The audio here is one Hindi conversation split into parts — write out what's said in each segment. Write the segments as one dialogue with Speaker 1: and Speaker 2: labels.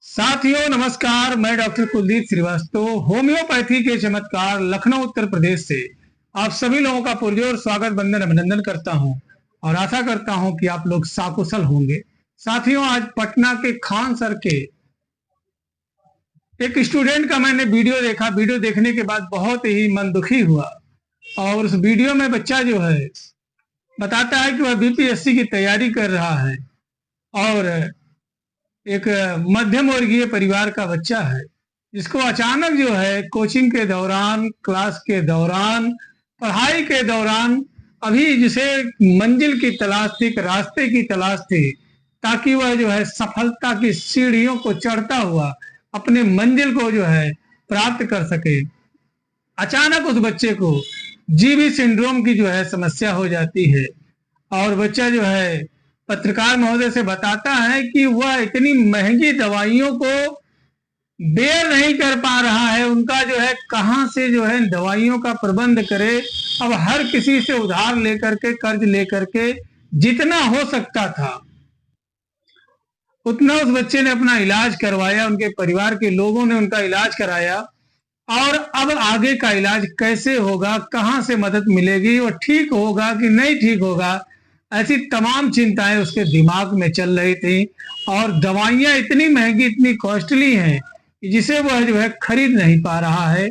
Speaker 1: साथियों नमस्कार, मैं डॉक्टर कुलदीप श्रीवास्तव होम्योपैथी के चमत्कार लखनऊ उत्तर प्रदेश से आप सभी लोगों का पुरजोर स्वागत वंदन अभिनंदन करता हूं और आशा करता हूं कि आप लोग साकुशल होंगे। साथियों, आज पटना के खान सर के एक स्टूडेंट का मैंने वीडियो देखा। वीडियो देखने के बाद बहुत ही मन दुखी हुआ और उस वीडियो में बच्चा जो है बताता है कि वह बीपीएससी की तैयारी कर रहा है और एक मध्यम वर्गीय परिवार का बच्चा है, जिसको अचानक जो है कोचिंग के दौरान, क्लास के दौरान, पढ़ाई के दौरान अभी जिसे मंजिल की तलाश थी, एक रास्ते की तलाश थी, ताकि वह जो है सफलता की सीढ़ियों को चढ़ता हुआ अपने मंजिल को जो है प्राप्त कर सके। अचानक उस बच्चे को जीबी सिंड्रोम की जो है समस्या हो जाती है और बच्चा जो है पत्रकार महोदय से बताता है कि वह इतनी महंगी दवाइयों को बेयर नहीं कर पा रहा है। उनका जो है कहां से जो है दवाइयों का प्रबंध करे। अब हर किसी से उधार लेकर के, कर्ज लेकर के जितना हो सकता था उतना उस बच्चे ने अपना इलाज करवाया, उनके परिवार के लोगों ने उनका इलाज कराया और अब आगे का इलाज कैसे होगा, कहां से मदद मिलेगी, वो ठीक होगा कि नहीं ठीक होगा, ऐसी तमाम चिंताएं उसके दिमाग में चल रही थी। और दवाइयां इतनी महंगी, इतनी कॉस्टली हैं जिसे वह जो है खरीद नहीं पा रहा है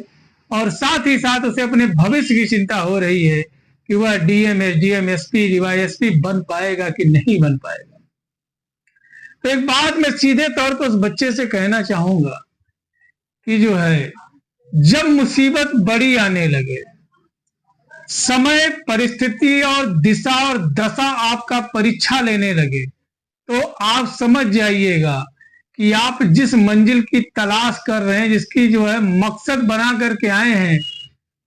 Speaker 1: और साथ ही साथ उसे अपने भविष्य की चिंता हो रही है कि वह डीएमएस, डीएमएसपी, डीवाईएसपी बन पाएगा कि नहीं बन पाएगा। तो एक बात मैं सीधे तौर पर उस बच्चे से कहना चाहूंगा कि जो है जब मुसीबत बड़ी आने लगे, समय, परिस्थिति और दिशा और दशा आपका परीक्षा लेने लगे, तो आप समझ जाइएगा कि आप जिस मंजिल की तलाश कर रहे हैं, जिसकी जो है मकसद बना करके आए हैं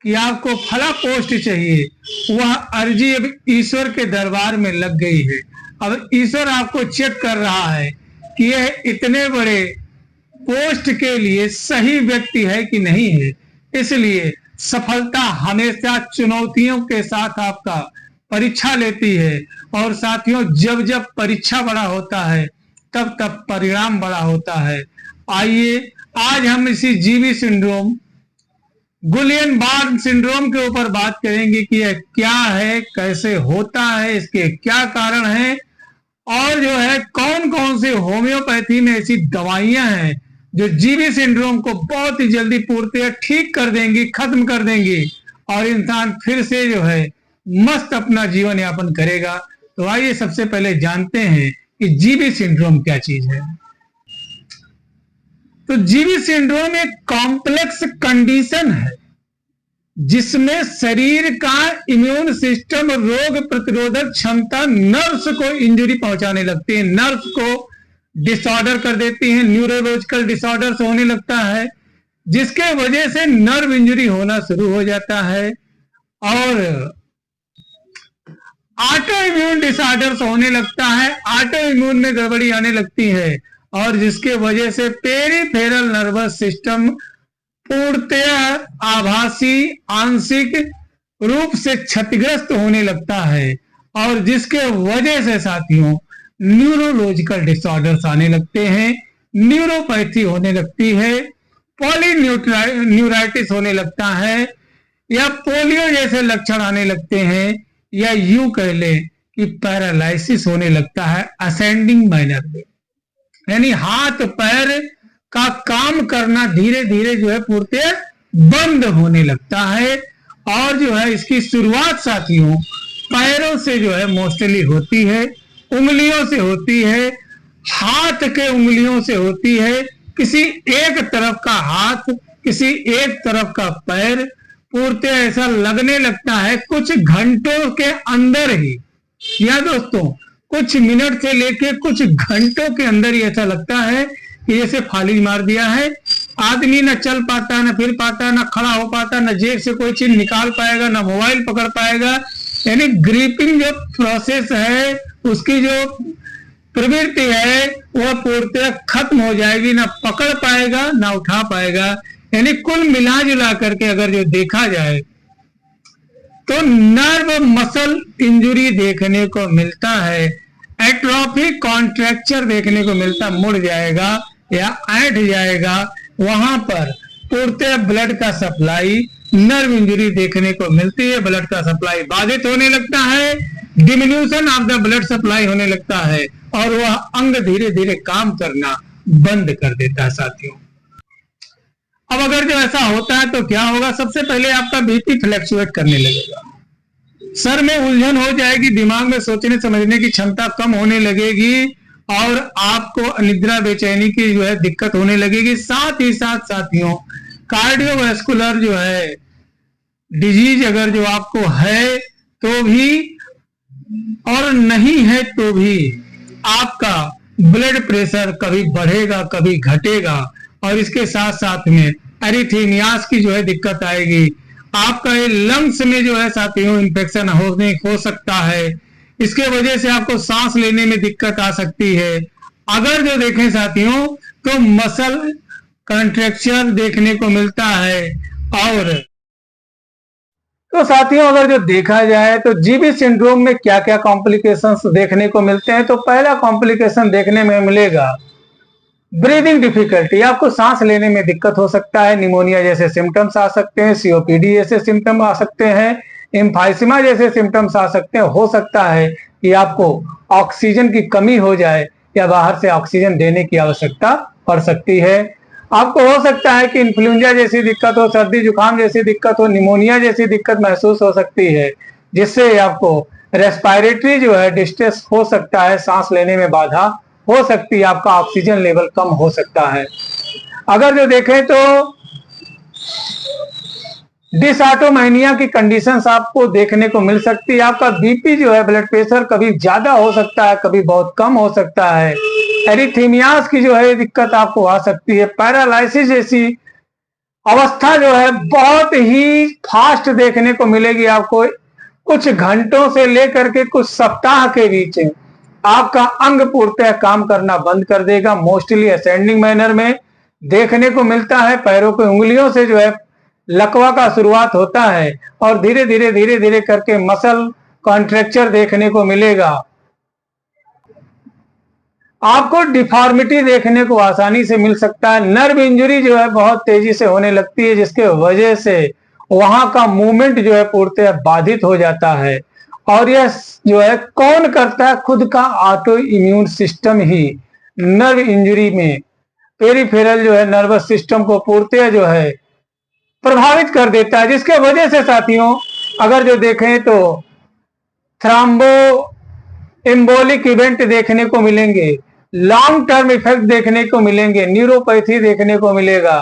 Speaker 1: कि आपको फला पोस्ट चाहिए, वह अर्जी अब ईश्वर के दरबार में लग गई है। अब ईश्वर आपको चेक कर रहा है कि यह इतने बड़े पोस्ट के लिए सही व्यक्ति है कि नहीं है। इसलिए सफलता हमेशा चुनौतियों के साथ आपका परीक्षा लेती है और साथियों, जब जब परीक्षा बड़ा होता है तब तब परिणाम बड़ा होता है। आइए आज हम इसी जीबी सिंड्रोम, गुलियन बार्न सिंड्रोम के ऊपर बात करेंगे कि यह क्या है, कैसे होता है, इसके क्या कारण हैं और जो है कौन कौन से होम्योपैथी में ऐसी दवाइयां हैं जो जीबी सिंड्रोम को बहुत ही जल्दी पूर्णतः ठीक कर देंगी, खत्म कर देंगी और इंसान फिर से जो है मस्त अपना जीवन यापन करेगा। तो आइए सबसे पहले जानते हैं कि जीबी सिंड्रोम क्या चीज है। तो जीबी सिंड्रोम एक कॉम्प्लेक्स कंडीशन है जिसमें शरीर का इम्यून सिस्टम, रोग प्रतिरोधक क्षमता नर्व्स को इंजरी पहुंचाने लगती है, नर्व्स को डिसऑर्डर कर देती हैं, न्यूरोलॉजिकल डिसऑर्डर्स होने लगता है, जिसके वजह से नर्व इंजरी होना शुरू हो जाता है और ऑटो इम्यून डिसऑर्डर्स होने लगता है, ऑटो इम्यून में गड़बड़ी आने लगती है और जिसके वजह से पेरिफेरल नर्वस सिस्टम पूर्णतः आभासी, आंशिक रूप से क्षतिग्रस्त होने लगता है और जिसके वजह से साथियों न्यूरोलॉजिकल डिसऑर्डर्स आने लगते हैं, न्यूरोपैथी होने लगती है, पॉलीन्यूराइटिस होने लगता है या पोलियो जैसे लक्षण आने लगते हैं या यूं कह ले कि पैरालिसिस होने लगता है असेंडिंग मैनर में, यानी हाथ पैर का काम करना धीरे धीरे जो है पूर्णतः बंद होने लगता है। और जो है इसकी शुरुआत साथियों पैरों से जो है मोस्टली होती है, उंगलियों से होती है, हाथ के उंगलियों से होती है, किसी एक तरफ का हाथ, किसी एक तरफ का पैर, पूर्णतः ऐसा लगने लगता है कुछ घंटों के अंदर ही, या दोस्तों कुछ मिनट से लेके कुछ घंटों के अंदर ही ऐसा लगता है कि जैसे फालिज मार दिया है। आदमी न चल पाता, न फिर पाता, न खड़ा हो पाता, न जेब से कोई चीज निकाल पाएगा, न मोबाइल पकड़ पाएगा, यानी ग्रिपिंग जो प्रोसेस है, उसकी जो प्रवृत्ति है वह पूर्णतः खत्म हो जाएगी, ना पकड़ पाएगा ना उठा पाएगा। यानी कुल मिला जुला करके अगर जो देखा जाए तो नर्व मसल इंजुरी देखने को मिलता है, एट्रोफी कॉन्ट्रैक्चर देखने को मिलता, मुड़ जाएगा या ऐंठ जाएगा, वहां पर पूर्णतः ब्लड का सप्लाई, नर्व इंजरी देखने को मिलती है। ब्लड का सप्लाई बाधित होने लगता है, diminution of the blood supply होने लगता है और वह अंग धीरे धीरे काम करना बंद कर देता है साथियों। अब अगर जो ऐसा होता है तो क्या होगा? सबसे पहले आपका बीपी फ्लक्चुएट करने लगेगा, सर में उलझन हो जाएगी, दिमाग में सोचने समझने की क्षमता कम होने लगेगी और आपको निद्रा बेचैनी की जो है दिक्कत होने लगेगी। साथ ही साथ साथियों, कार्डियोवैस्कुलर जो है डिजीज अगर जो आपको है तो भी और नहीं है तो भी आपका ब्लड प्रेशर कभी बढ़ेगा कभी घटेगा और इसके साथ साथ में एरिथमियास की जो है दिक्कत आएगी। आपका ये लंग्स में जो है साथियों इन्फेक्शन हो सकता है, इसके वजह से आपको सांस लेने में दिक्कत आ सकती है। अगर जो देखें साथियों तो मसल कंट्रैक्शन देखने को मिलता है। और तो साथियों अगर जो देखा जाए तो जीबी सिंड्रोम में क्या क्या कॉम्प्लिकेशंस देखने को मिलते हैं, तो पहला कॉम्प्लिकेशन देखने में मिलेगा ब्रीदिंग डिफिकल्टी, आपको सांस लेने में दिक्कत हो सकता है। निमोनिया जैसे सिम्टम्स आ सकते हैं, सीओपीडी जैसे सिम्टम आ सकते हैं, एम्फाइसीमा जैसे सिम्टम्स आ सकते हैं। हो सकता है कि आपको ऑक्सीजन की कमी हो जाए या बाहर से ऑक्सीजन देने की आवश्यकता पड़ सकती है। आपको हो सकता है कि इन्फ्लुएंजा जैसी दिक्कत हो, सर्दी जुकाम जैसी दिक्कत हो, निमोनिया जैसी दिक्कत महसूस हो सकती है, जिससे आपको रेस्पिरेटरी जो है डिस्ट्रेस हो सकता है, सांस लेने में बाधा हो सकती है, आपका ऑक्सीजन लेवल कम हो सकता है। अगर जो देखें तो डिसऑटोमाइनिया की कंडीशंस आपको देखने को मिल सकती है। आपका बीपी जो है, ब्लड प्रेशर कभी ज्यादा हो सकता है कभी बहुत कम हो सकता है। एरिथमियास की जो है दिक्कत आपको आ सकती है। पैरालिसिस जैसी अवस्था जो है बहुत ही फास्ट देखने को मिलेगी आपको। कुछ घंटों से लेकर के कुछ सप्ताह के बीच आपका अंग पूर्णतः काम करना बंद कर देगा। मोस्टली असेंडिंग मैनर में देखने को मिलता है। पैरों की उंगलियों से जो है लकवा का शुरुआत होता है और धीरे धीरे करके मसल कॉन्ट्रैक्चर देखने को मिलेगा। आपको डिफॉर्मिटी देखने को आसानी से मिल सकता है। नर्व इंजरी जो है बहुत तेजी से होने लगती है, जिसके वजह से वहां का मूवमेंट जो है पूर्णतः बाधित हो जाता है। और यह जो है कौन करता है? खुद का ऑटो इम्यून सिस्टम ही नर्व इंजरी में पेरिफेरल जो है नर्वस सिस्टम को पूर्णतः जो है प्रभावित कर देता है, जिसके वजह से साथियों अगर जो देखें तो थ्राम्बो एम्बोलिक इवेंट देखने को मिलेंगे, लॉन्ग टर्म इफेक्ट देखने को मिलेंगे, न्यूरोपैथी देखने को मिलेगा।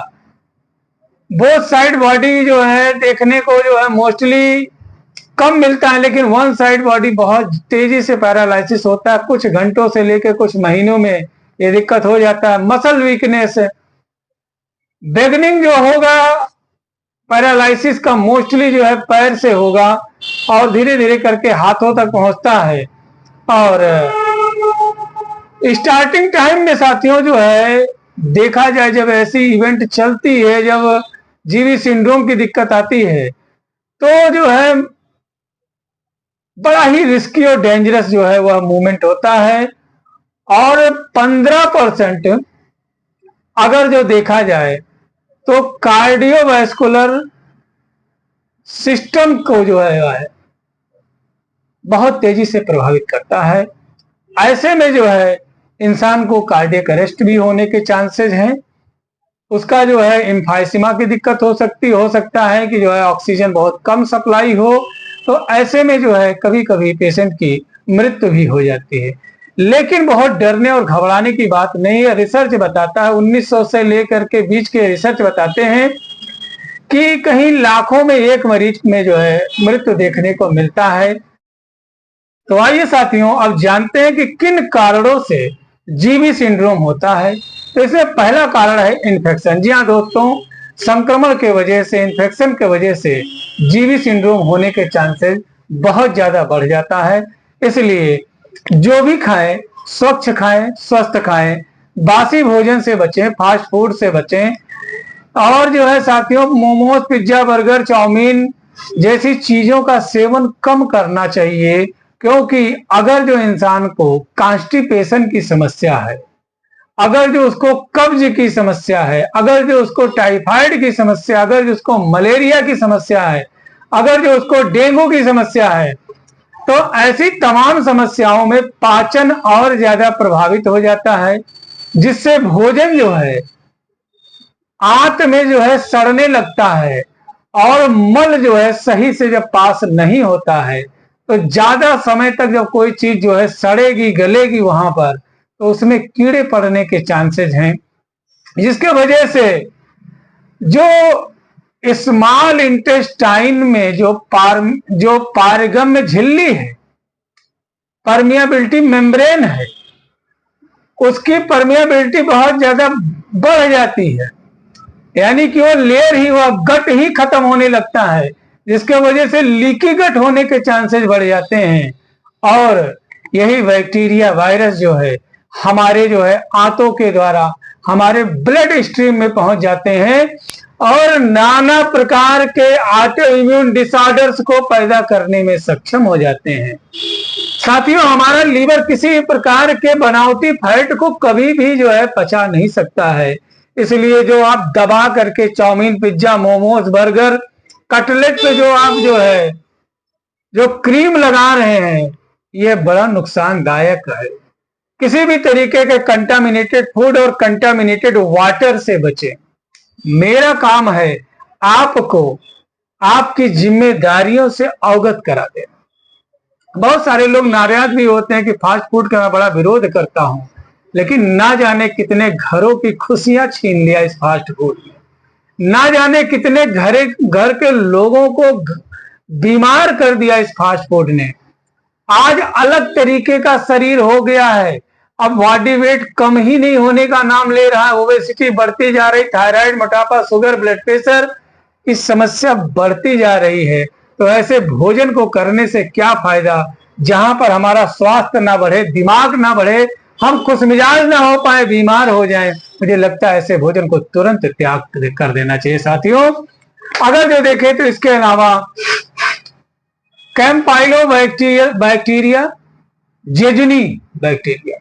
Speaker 1: बोथ साइड बॉडी जो है देखने को जो है मोस्टली कम मिलता है, लेकिन वन साइड बॉडी बहुत तेजी से पैरालिसिस होता है। कुछ घंटों से लेकर कुछ महीनों में ये दिक्कत हो जाता है। मसल वीकनेस, बिगनिंग जो होगा पैरालिसिस का मोस्टली जो है पैर से होगा और धीरे धीरे करके हाथों तक पहुंचता है। और स्टार्टिंग टाइम में साथियों जो है देखा जाए जब ऐसी इवेंट चलती है, जब जीवी सिंड्रोम की दिक्कत आती है तो जो है बड़ा ही रिस्की और डेंजरस जो है वह मूवमेंट होता है। और 15% अगर जो देखा जाए तो कार्डियोवैस्कुलर सिस्टम को जो है बहुत तेजी से प्रभावित करता है। ऐसे में जो है इंसान को कार्डियक अरेस्ट भी होने के चांसेस हैं। उसका जो है एम्फाइसीमा की दिक्कत हो सकता है कि जो है ऑक्सीजन बहुत कम सप्लाई हो, तो ऐसे में जो है कभी कभी पेशेंट की मृत्यु भी हो जाती है। लेकिन बहुत डरने और घबराने की बात नहीं है। रिसर्च बताता है, 1900 से लेकर के बीच के रिसर्च बताते हैं कि कहीं लाखों में एक मरीज में जो है मृत्यु देखने को मिलता है। तो आइए साथियों अब जानते हैं कि किन कारणों से जीवी सिंड्रोम होता है। तो इसमें पहला कारण है इन्फेक्शन। जी हाँ दोस्तों, संक्रमण के वजह से, इन्फेक्शन के वजह से जीवी सिंड्रोम होने के चांसेस बहुत ज्यादा बढ़ जाता है। इसलिए जो भी खाएं स्वच्छ खाएं, स्वस्थ खाएं, बासी भोजन से बचें, फास्ट फूड से बचें। और जो है साथियों मोमोज, पिज्जा, बर्गर, चाउमीन जैसी चीजों का सेवन कम करना चाहिए, क्योंकि अगर जो इंसान को कॉन्स्टिपेशन की समस्या है, अगर जो उसको कब्ज की समस्या है, अगर जो उसको टाइफाइड की समस्या, अगर जो उसको मलेरिया की समस्या है, अगर जो उसको डेंगू की समस्या है, तो ऐसी तमाम समस्याओं में पाचन और ज्यादा प्रभावित हो जाता है, जिससे भोजन जो है आंत में जो है सड़ने लगता है, और मल जो है सही से जब पास नहीं होता है तो ज्यादा समय तक जब कोई चीज जो है सड़ेगी गलेगी वहां पर, तो उसमें कीड़े पड़ने के चांसेस हैं, जिसके वजह से जो स्मॉल इंटेस्टाइन में जो पारगम्य झिल्ली है, परमियाबिलिटी मेम्ब्रेन है, उसकी परमियाबिलिटी बहुत ज्यादा बढ़ जाती है, यानी कि वो लेयर ही, वो गट ही खत्म होने लगता है, जिसके वजह से लीकी गट होने के चांसेस बढ़ जाते हैं। और यही बैक्टीरिया वायरस जो है हमारे जो है आंतों के द्वारा हमारे ब्लड स्ट्रीम में पहुंच जाते हैं और नाना प्रकार के ऑटो इम्यून डिसऑर्डर्स को पैदा करने में सक्षम हो जाते हैं। साथियों, हमारा लीवर किसी प्रकार के बनावटी फैट को कभी भी जो है पचा नहीं सकता है, इसलिए जो आप दबा करके chowmein, pizza, momos, burger, cutlet पे जो आप जो है जो क्रीम लगा रहे हैं, ये बड़ा नुकसानदायक है। किसी भी तरीके के कंटामिनेटेड फूड और कंटामिनेटेड वाटर से बचें। मेरा काम है आपको आपकी जिम्मेदारियों से अवगत करा देना। बहुत सारे लोग नाराज भी होते हैं कि फास्ट फूड का मैं बड़ा विरोध करता हूं, लेकिन ना जाने कितने घरों की खुशियां छीन लिया इस फास्ट फूड ने, ना जाने कितने घर के लोगों को बीमार कर दिया इस फास्ट फूड ने। आज अलग तरीके का शरीर हो गया है, अब बॉडी वेट कम ही नहीं होने का नाम ले रहा है, ओबेसिटी बढ़ती जा रही, थायराइड, मोटापा, शुगर, ब्लड प्रेशर की समस्या बढ़ती जा रही है। तो ऐसे भोजन को करने से क्या फायदा, जहां पर हमारा स्वास्थ्य ना बढ़े, दिमाग ना बढ़े, हम खुशमिजाज ना हो पाए, बीमार हो जाएं। मुझे लगता है ऐसे भोजन को तुरंत त्याग कर देना चाहिए। साथियों, अगर जो देखें तो इसके अलावा कैम्पाइलोबैक्टीरिया, जेजुनी बैक्टीरिया,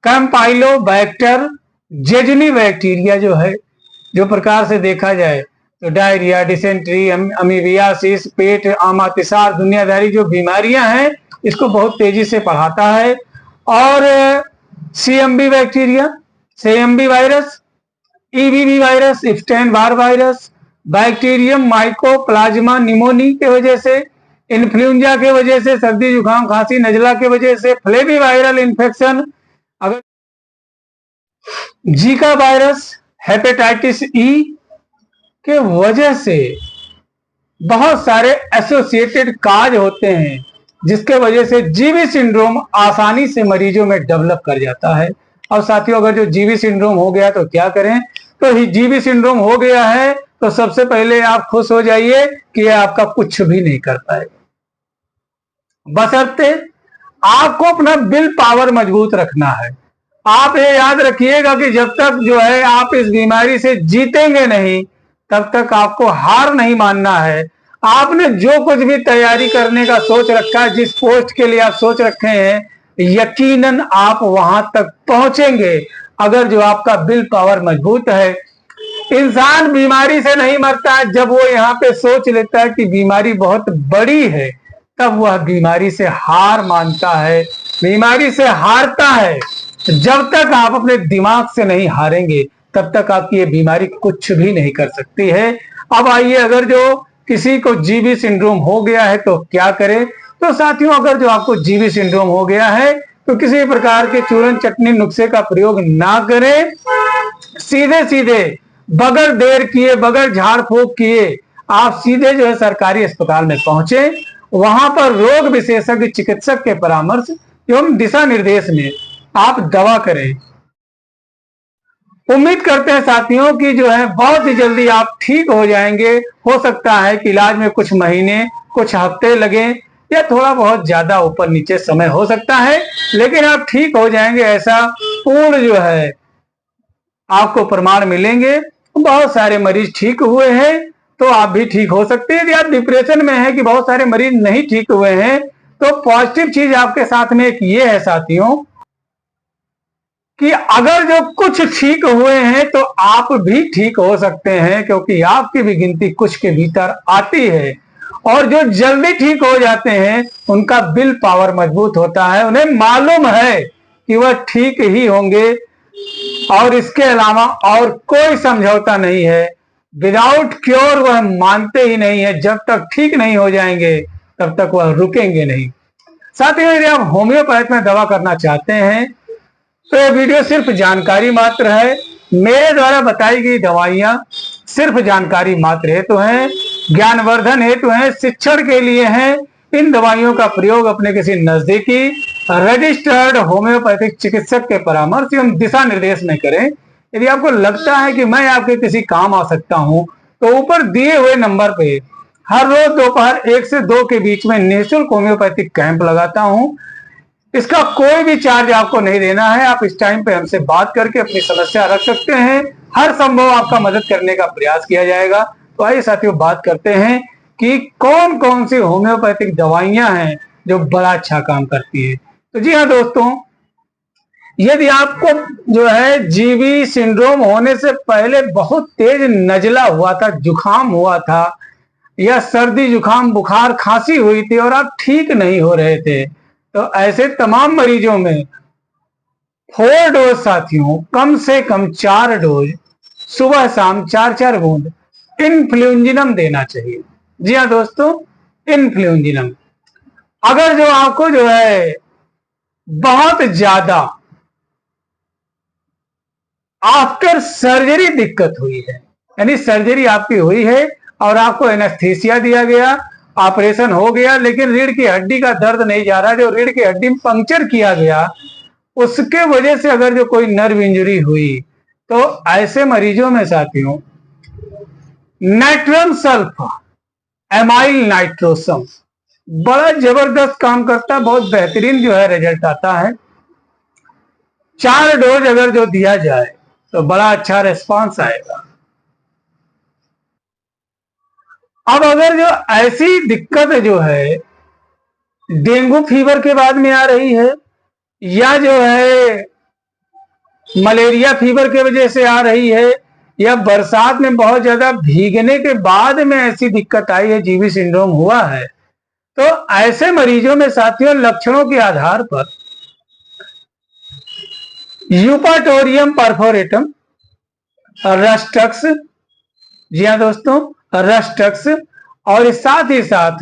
Speaker 1: कैम्पाइलोबैक्टर जेजुनी बैक्टीरिया जो है, जो प्रकार से देखा जाए तो डायरिया, डिसेंट्री, अमीबियासिस, पेट, अमातिसार, दुनियादारी जो बीमारियां हैं, इसको बहुत तेजी से बढ़ाता है। और CMV bacteria, CMV virus, EBV virus, Epstein Barr virus, bacterium mycoplasma pneumoniae के वजह से, इन्फ्लुएंजा के वजह से, सर्दी जुकाम खांसी नजला के वजह से, फ्लेवी वायरल इन्फेक्शन, अगर जीका वायरस, हेपेटाइटिस ई के वजह से बहुत सारे एसोसिएटेड काज होते हैं, जिसके वजह से जीवी सिंड्रोम आसानी से मरीजों में डेवलप कर जाता है। और साथियों, अगर जो जीवी सिंड्रोम हो गया तो क्या करें? तो जीवी सिंड्रोम हो गया है तो सबसे पहले आप खुश हो जाइए कि ये आपका कुछ भी नहीं कर पाएगा, बशर्ते आपको अपना विल पावर मजबूत रखना है। आप ये याद रखिएगा कि जब तक जो है आप इस बीमारी से जीतेंगे नहीं, तब तक आपको हार नहीं मानना है। आपने जो कुछ भी तैयारी करने का सोच रखा है, जिस पोस्ट के लिए आप सोच रखे हैं, यकीनन आप वहां तक पहुंचेंगे, अगर जो आपका विल पावर मजबूत है। इंसान बीमारी से नहीं मरता है, जब वो यहाँ पे सोच लेता है कि बीमारी बहुत बड़ी है, तब वह बीमारी से हार मानता है, बीमारी से हारता है। जब तक आप अपने दिमाग से नहीं हारेंगे, तब तक आपकी ये बीमारी कुछ भी नहीं कर सकती है। अब आइए, अगर जो किसी को जीवी सिंड्रोम हो गया है तो क्या करें? तो साथियों, अगर जो आपको जीवी सिंड्रोम हो गया है तो किसी प्रकार के चूरन चटनी नुस्खे का प्रयोग ना करें। सीधे सीधे बगैर देर किए, बगैर झाड़ फूक किए, आप सीधे जो है सरकारी अस्पताल में पहुंचे। वहां पर रोग विशेषज्ञ चिकित्सक के परामर्श एवं दिशा निर्देश में आप दवा करें। उम्मीद करते हैं साथियों कि जो है बहुत ही जल्दी आप ठीक हो जाएंगे। हो सकता है कि इलाज में कुछ महीने, कुछ हफ्ते लगे, या थोड़ा बहुत ज्यादा ऊपर नीचे समय हो सकता है, लेकिन आप ठीक हो जाएंगे, ऐसा पूर्ण जो है आपको प्रमाण मिलेंगे। बहुत सारे मरीज ठीक हुए हैं, तो आप भी ठीक हो सकते हैं। यदि आप डिप्रेशन में हैं कि बहुत सारे मरीज नहीं ठीक हुए हैं, तो पॉजिटिव चीज आपके साथ में एक ये है साथियों कि अगर जो कुछ ठीक हुए हैं तो आप भी ठीक हो सकते हैं, क्योंकि आपकी भी गिनती कुछ के भीतर आती है। और जो जल्दी ठीक हो जाते हैं उनका विल पावर मजबूत होता है, उन्हें मालूम है कि वह ठीक ही होंगे और इसके अलावा और कोई समझौता नहीं है। विदाउट क्योर वह मानते ही नहीं है, जब तक ठीक नहीं हो जाएंगे तब तक वह रुकेंगे नहीं। साथियों, यदि आप होम्योपैथ में दवा करना चाहते हैं तो यह वीडियो सिर्फ जानकारी मात्र है। मेरे द्वारा बताई गई दवाइयां सिर्फ जानकारी मात्र हेतु हैं, ज्ञानवर्धन हेतु हैं, शिक्षण के लिए हैं। इन दवाइयों का प्रयोग अपने किसी नजदीकी रजिस्टर्ड होम्योपैथिक चिकित्सक के परामर्श एवं दिशा निर्देश में करें। यदि आपको लगता है कि मैं आपके किसी काम आ सकता हूं तो ऊपर दिए हुए नंबर पे हर रोज दोपहर 1 से 2 के बीच में निःशुल्क होम्योपैथिक कैंप लगाता हूं। इसका कोई भी चार्ज आपको नहीं देना है। आप इस टाइम पे हमसे बात करके अपनी समस्या रख सकते हैं। हर संभव आपका मदद करने का प्रयास किया जाएगा। तो आइए साथियों, बात करते हैं कि कौन कौन सी होम्योपैथिक दवाइयां हैं जो बड़ा अच्छा काम करती है। तो जी हाँ दोस्तों, यदि आपको जो है जीवी सिंड्रोम होने से पहले बहुत तेज नजला हुआ था, जुकाम हुआ था, या सर्दी जुकाम बुखार खांसी हुई थी और आप ठीक नहीं हो रहे थे, तो ऐसे तमाम मरीजों में 4 डोज साथियों, कम से कम 4 डोज सुबह शाम 4-4 बूंद इनफ्लुएंजिनम देना चाहिए। जी हाँ दोस्तों, इनफ्लुएंजिनम। अगर जो आपको जो है बहुत ज्यादा आफ्टर सर्जरी दिक्कत हुई है, यानी सर्जरी आपकी हुई है और आपको एनेस्थीसिया दिया गया, ऑपरेशन हो गया, लेकिन रीढ़ की हड्डी का दर्द नहीं जा रहा, जो रीढ़ की हड्डी में पंक्चर किया गया उसके वजह से अगर जो कोई नर्व इंजरी हुई, तो ऐसे मरीजों में साथियों नाइट्रम सल्फा एमाइल नाइट्रोसम बड़ा जबरदस्त काम करता है, बहुत बेहतरीन जो है रिजल्ट आता है। 4 डोज अगर जो दिया जाए तो बड़ा अच्छा रिस्पांस आएगा। अब अगर जो ऐसी दिक्कत जो है डेंगू फीवर के बाद में आ रही है, या जो है मलेरिया फीवर के वजह से आ रही है, या बरसात में बहुत ज्यादा भीगने के बाद में ऐसी दिक्कत आई है, जीवी सिंड्रोम हुआ है, तो ऐसे मरीजों में साथियों लक्षणों के आधार पर यूपाटोरियम परफोरेटम, रस्टक्स, जी हाँ दोस्तों रस्टक्स, और साथ ही साथ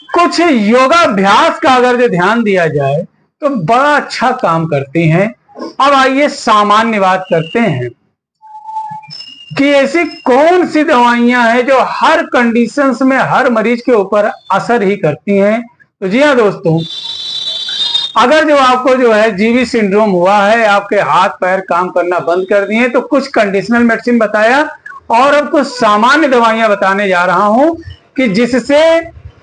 Speaker 1: कुछ योगाभ्यास का अगर जो ध्यान दिया जाए तो बड़ा अच्छा काम करती हैं। अब आइए सामान्य बात करते हैं कि ऐसी कौन सी दवाइयां हैं जो हर कंडीशंस में हर मरीज के ऊपर असर ही करती हैं। तो जी हाँ दोस्तों, अगर जो आपको जो है जीवी सिंड्रोम हुआ है, आपके हाथ पैर काम करना बंद कर दिए, तो कुछ कंडीशनल मेडिसिन बताया और अब कुछ सामान्य दवाइयां बताने जा रहा हूं कि जिससे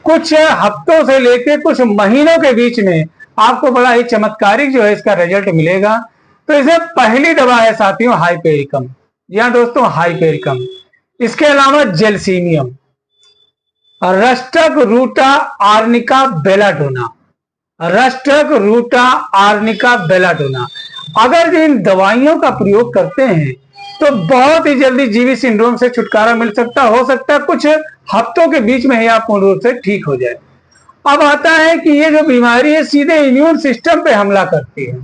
Speaker 1: कुछ हफ्तों से लेकर कुछ महीनों के बीच में आपको बड़ा ही चमत्कारिक जो है इसका रिजल्ट मिलेगा। तो इसे पहली दवा है साथियों हाइपेरिकम। जी हाँ दोस्तों, हाइपेरिकम। इसके अलावा जेल्सीनियम, रस्टक रूटा आर्निका बेलाडोना, रस्टक रूटा आर्निका बेलाडोना। अगर जो इन दवाइयों का प्रयोग करते हैं तो बहुत ही जल्दी जीवी सिंड्रोम से छुटकारा मिल सकता, हो सकता है कुछ हफ्तों के बीच में ही आप पूर्ण रूप से ठीक हो जाए। अब आता है कि ये जो बीमारी है सीधे इम्यून सिस्टम पे हमला करती है,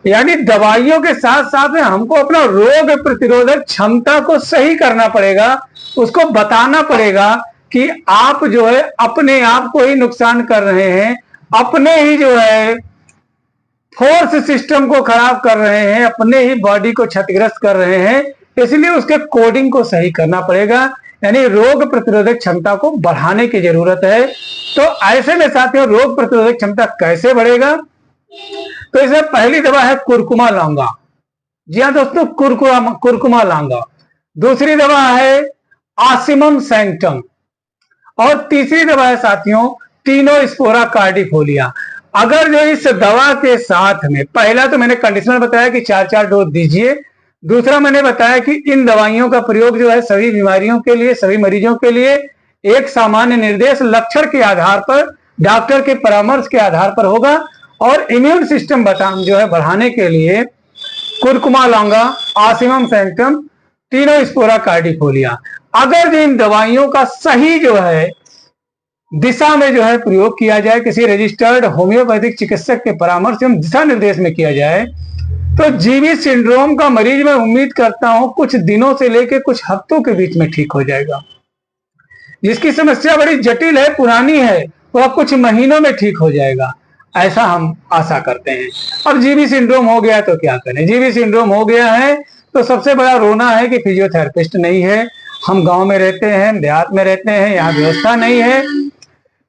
Speaker 1: यानी दवाइयों के साथ साथ में हमको अपना रोग प्रतिरोधक क्षमता को सही करना पड़ेगा, उसको बताना पड़ेगा कि आप जो है अपने आप को ही नुकसान कर रहे हैं, अपने ही जो है फोर्स सिस्टम को खराब कर रहे हैं, अपने ही बॉडी को क्षतिग्रस्त कर रहे हैं, इसलिए उसके कोडिंग को सही करना पड़ेगा, यानी रोग प्रतिरोधक क्षमता को बढ़ाने की जरूरत है। तो ऐसे में साथियों रोग प्रतिरोधक क्षमता कैसे बढ़ेगा, तो इसमें पहली दवा है कुरकुमा लौंगा। जी हाँ दोस्तों, कुरकुमा लौंगा। दूसरी दवा है आसिमम सैंक्टम, और तीसरी दवा है साथियों टीनोस्पोरा कार्डिफोलिया। अगर जो इस दवा के साथ में, पहला तो मैंने कंडीशनल बताया कि 4-4 डोज दीजिए, दूसरा मैंने बताया कि इन दवाइयों का प्रयोग जो है सभी बीमारियों के लिए, सभी मरीजों के लिए एक सामान्य निर्देश लक्षण के आधार पर, डॉक्टर के परामर्श के आधार पर होगा, और इम्यून सिस्टम जो है बढ़ाने के लिए कुरकुमा लौंगा, आसिमम सैंक्टम, तीनों स्पोरा कार्डिफोलिया। अगर इन दवाइयों का सही जो है दिशा में जो है प्रयोग किया जाए, किसी रजिस्टर्ड होम्योपैथिक चिकित्सक के परामर्श एवं दिशा निर्देश में किया जाए, तो जीवी सिंड्रोम का मरीज मैं उम्मीद करता हूं कुछ दिनों से लेकर कुछ हफ्तों के बीच में ठीक हो जाएगा। जिसकी समस्या बड़ी जटिल है, पुरानी है, वह कुछ महीनों में ठीक हो जाएगा, ऐसा हम आशा करते हैं। अब जीवी सिंड्रोम हो गया तो क्या करें? जीवी सिंड्रोम हो गया है तो सबसे बड़ा रोना है कि फिजियोथेरेपिस्ट नहीं है। हम गांव में रहते हैं, देहात में रहते हैं, यहाँ व्यवस्था नहीं है।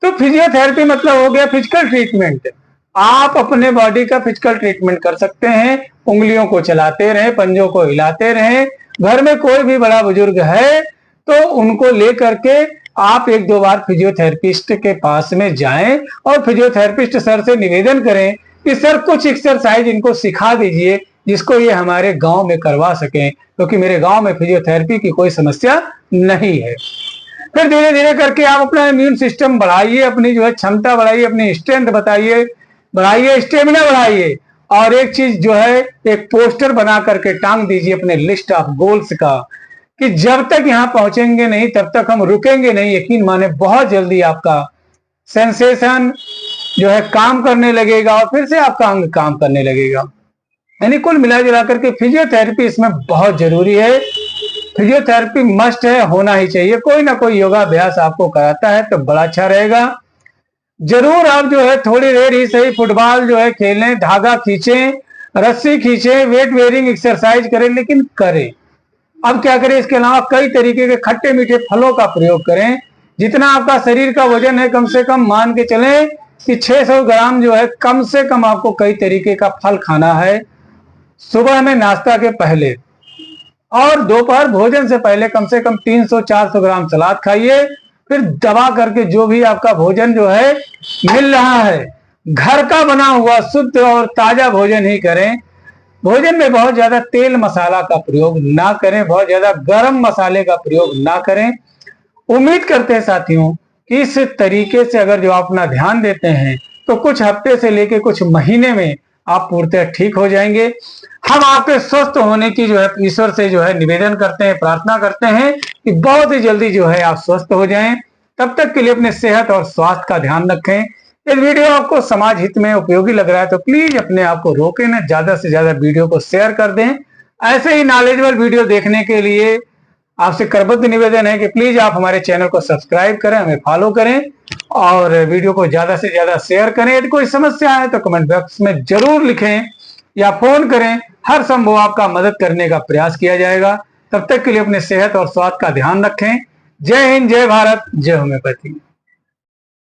Speaker 1: तो फिजियोथेरेपी मतलब हो गया फिजिकल ट्रीटमेंट। आप अपने बॉडी का फिजिकल ट्रीटमेंट कर सकते हैं, उंगलियों को चलाते रहें, पंजों को हिलाते रहें। घर में कोई भी बड़ा बुजुर्ग है तो उनको लेकर के आप 1-2 बार फिजियोथेरेपिस्ट के पास में जाएं और फिजियोथेरेपिस्ट सर से निवेदन करें कि सर कुछ एक्सरसाइज इनको सिखा दीजिए जिसको ये हमारे गांव में करवा सकें, क्योंकि मेरे गांव में फिजियोथेरेपी की कोई समस्या नहीं है। फिर धीरे धीरे करके आप अपना इम्यून सिस्टम बढ़ाइए, अपनी जो है क्षमता बढ़ाइए, अपनी स्ट्रेंथ बढ़ाइए, स्टेमिना बढ़ाइए। और एक चीज जो है, एक पोस्टर बना करके टांग दीजिए अपने लिस्ट ऑफ गोल्स का कि जब तक यहां पहुंचेंगे नहीं तब तक हम रुकेंगे नहीं। यकीन माने बहुत जल्दी आपका सेंसेशन जो है काम करने लगेगा और फिर से आपका अंग काम करने लगेगा। यानी कुल मिला जुला करके फिजियोथेरेपी इसमें बहुत जरूरी है। फिजियोथेरेपी मस्ट है, होना ही चाहिए। कोई ना कोई योगाभ्यास आपको कराता है तो बड़ा अच्छा रहेगा। जरूर आप जो है थोड़ी देर ही सही फुटबॉल जो है खेलें, धागा खींचें, रस्सी खींचें, वेट बेयरिंग एक्सरसाइज करें, लेकिन करें। अब क्या करें, इसके अलावा कई तरीके के खट्टे मीठे फलों का प्रयोग करें। जितना आपका शरीर का वजन है, कम से कम मान के चलें कि 600 ग्राम जो है कम से कम आपको कई तरीके का फल खाना है। सुबह में नाश्ता के पहले और दोपहर भोजन से पहले कम से कम 300-400 ग्राम सलाद खाइए। फिर दबा करके जो भी आपका भोजन जो है मिल रहा है, घर का बना हुआ शुद्ध और ताजा भोजन ही करें। भोजन में बहुत ज्यादा तेल मसाला का प्रयोग ना करें, बहुत ज्यादा गरम मसाले का प्रयोग ना करें। उम्मीद करते हैं साथियों कि इस तरीके से अगर जो आप अपना ध्यान देते हैं तो कुछ हफ्ते से लेके कुछ महीने में आप पूर्णतः ठीक हो जाएंगे। हम आपके स्वस्थ होने की जो है ईश्वर से जो है निवेदन करते हैं, प्रार्थना करते हैं कि बहुत ही जल्दी जो है आप स्वस्थ हो जाएं। तब तक के लिए अपने सेहत और स्वास्थ्य का ध्यान रखें। ये वीडियो आपको समाज हित में उपयोगी लग रहा है तो प्लीज अपने आप को रोकें ना, ज्यादा से ज्यादा वीडियो को शेयर कर दें। ऐसे ही नॉलेजेबल वीडियो देखने के लिए आपसे करबद्ध निवेदन है कि प्लीज आप हमारे चैनल को सब्सक्राइब करें, हमें फॉलो करें और वीडियो को ज्यादा से ज्यादा शेयर करें। यदि कोई समस्या है तो कमेंट बॉक्स में जरूर लिखें या फोन करें, हर संभव आपका मदद करने का प्रयास किया जाएगा। तब तक के लिए अपने सेहत और स्वास्थ्य का ध्यान रखें। जय हिंद, जय भारत, जय होम्योपैथी।